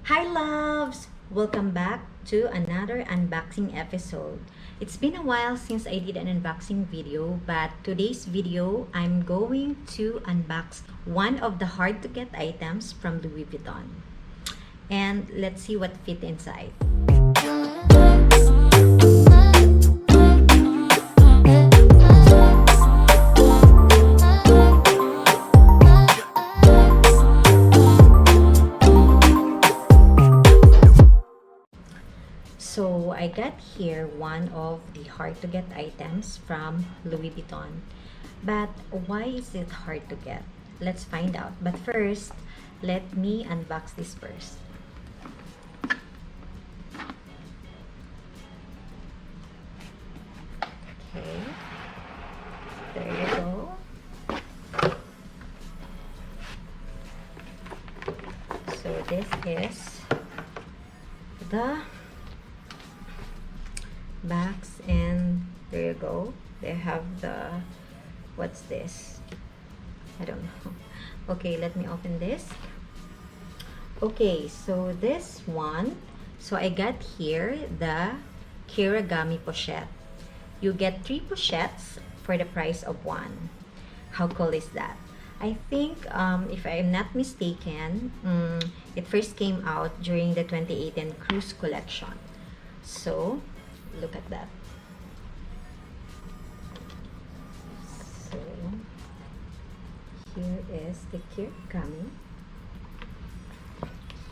Hi loves! Welcome back to another unboxing episode. It's been a while since I did an unboxing video, but today's video, I'm going to unbox one of the hard to get items from Louis Vuitton. And let's see what fit inside. So I got here one of the hard to get items from Louis Vuitton. But why is it hard to get? Let's find out. But first, let me unbox this first. Okay. There you go. So this is the box, and there you go. They have the, what's this? I don't know. Okay, let me open this. Okay, so this one, so I got here the Kirigami pochette. You get 3 pochettes for the price of 1. How cool is that? I think, if I'm not mistaken, it first came out during the 2018 cruise collection. So look at that. So here is the Kirigami,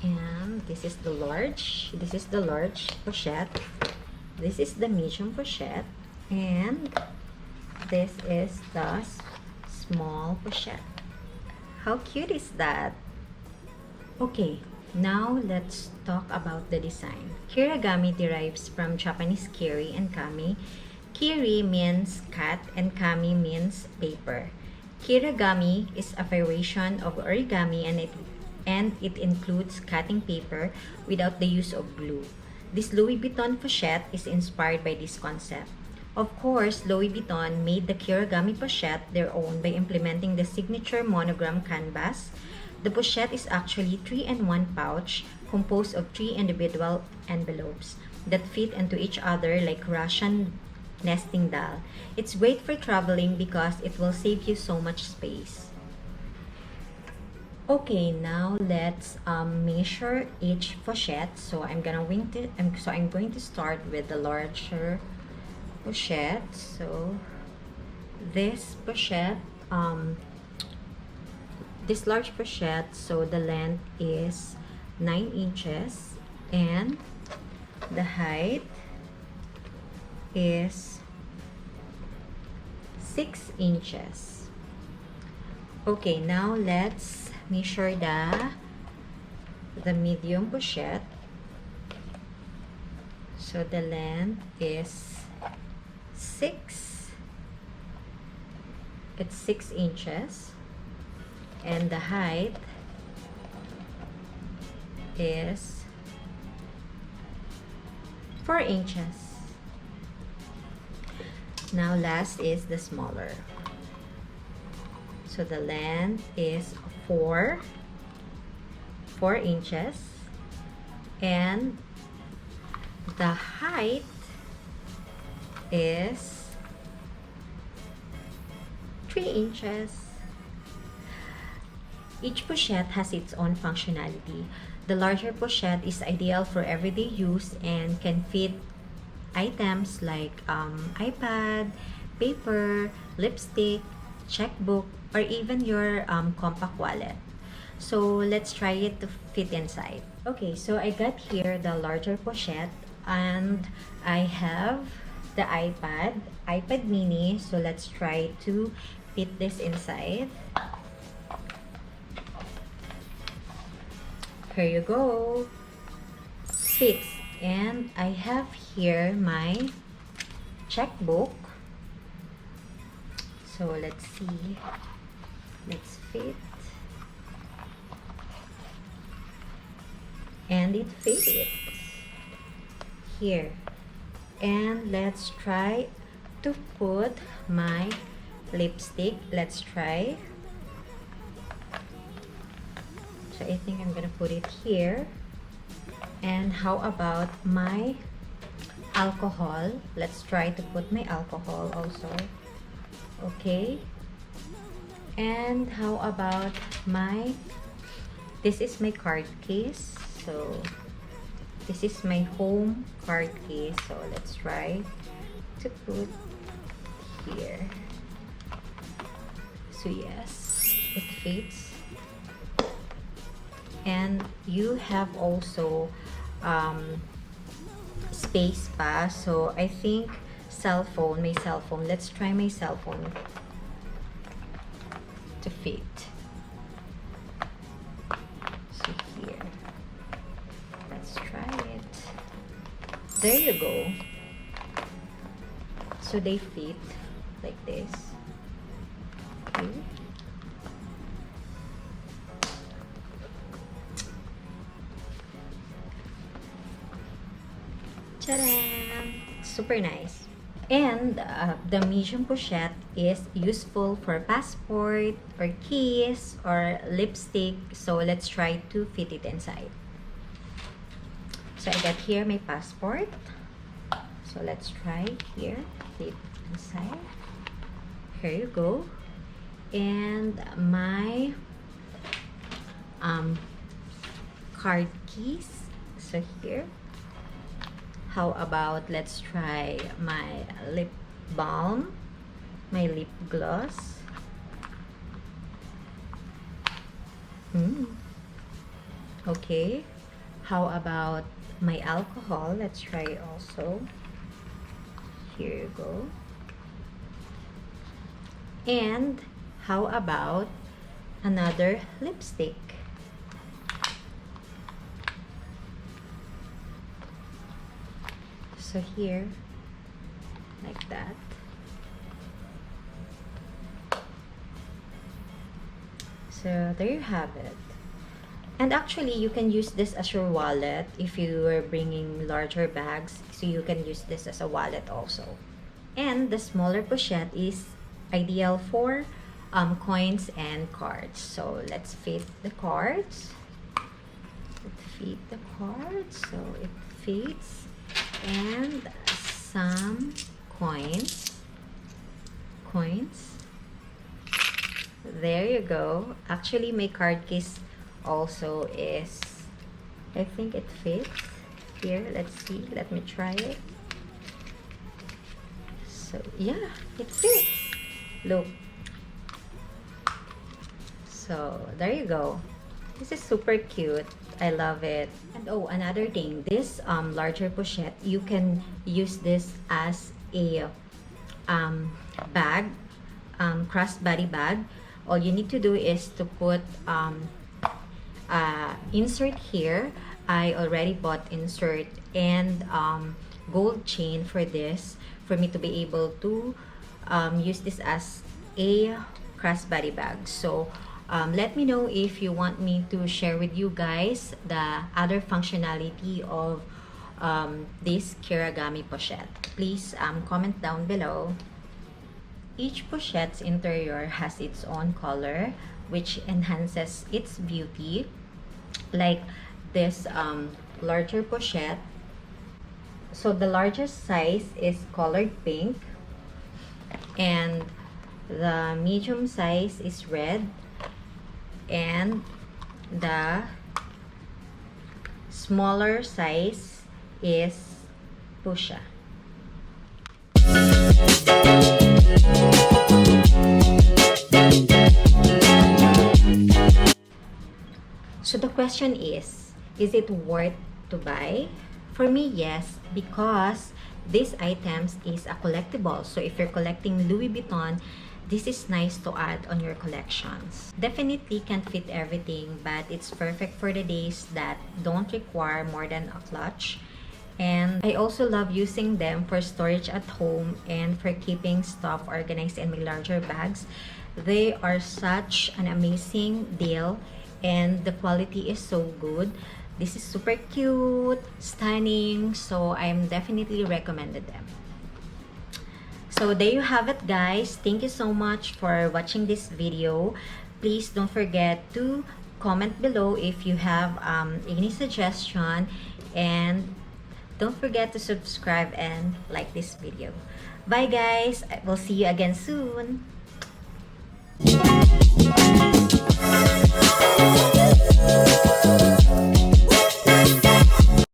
and this is the large. This is the large pochette. This is the medium pochette, and this is the small pochette. How cute is that? Okay, now let's talk about the design. Kirigami derives from Japanese kiri and kami. Kiri means cut and kami means paper. Kirigami is a variation of origami, and it includes cutting paper without the use of glue. This Louis Vuitton pochette is inspired by this concept. Of course, Louis Vuitton made the Kirigami pochette their own by implementing the signature monogram canvas. The pochette is actually 3-in-1 pouch composed of 3 individual envelopes that fit into each other like Russian nesting doll. It's great for traveling because it will save you so much space. Okay, now let's measure each pochette. So I'm going to start with the larger pochette. So this pochette, this large pochette, so the length is 9 inches and the height is 6 inches. Okay, now let's measure the medium pochette. So the length is 6 inches, and the height is 4 inches. Now last is the smaller. So the length is 4 inches, and the height is 3 inches. Each pochette has its own functionality. The larger pochette is ideal for everyday use and can fit items like iPad, paper, lipstick, checkbook, or even your compact wallet. So let's try it to fit inside. Okay, so I got here the larger pochette, and I have the iPad mini. So let's try to fit this inside. Here you go. Fits. And I have here my checkbook. So let's see. Let's fit. And it fits here. And let's try to put my lipstick. Let's try. So I think I'm gonna put it here. And how about my alcohol? Let's try to put my alcohol also. Okay. And how about this is my card case. So this is my home card case. So let's try to put here. So yes, it fits. And you have also space pa. So I think my cell phone. Let's try my cell phone to fit. So here, let's try it. There you go. So they fit like this. Okay. Ta-da! Super nice. And the medium pochette is useful for passport or keys or lipstick. So let's try to fit it inside. So I got here my passport. So let's try here, fit inside. Here you go. And my card keys. So here. How about let's try my lip balm, my lip gloss. Okay. How about my alcohol? Let's try also. Here you go. And how about another lipstick? So here, like that. So there you have it. And actually, you can use this as your wallet if you are bringing larger bags. So you can use this as a wallet also. And the smaller pochette is ideal for coins and cards. So let's fit the cards. Let's fit the cards. So it fits. And some coins. There you go. Actually, my card case also is, I think it fits. Here, let's see. Let me try it. So yeah, it fits. Look. So there you go. This is super cute. I love it. And oh, another thing, this larger pochette, you can use this as a bag, crossbody bag. All you need to do is to put insert here. I already bought insert and gold chain for this, for me to be able to use this as a crossbody bag. So let me know if you want me to share with you guys the other functionality of this Kiragami pochette. Please comment down below. Each pochette's interior has its own color, which enhances its beauty. Like this larger pochette. So the largest size is colored pink, and the medium size is red, and the smaller size is fuchsia. So the question is it worth to buy? For me, yes, because these items is a collectible. So if you're collecting Louis Vuitton, this is nice to add on your collections. Definitely can't fit everything, but it's perfect for the days that don't require more than a clutch. And I also love using them for storage at home and for keeping stuff organized in my larger bags. They are such an amazing deal, and the quality is so good. This is super cute, stunning, so I'm definitely recommended them. So there you have it, guys. Thank you so much for watching this video. Please don't forget to comment below if you have any suggestion, and don't forget to subscribe and like this video. Bye guys, we'll see you again soon.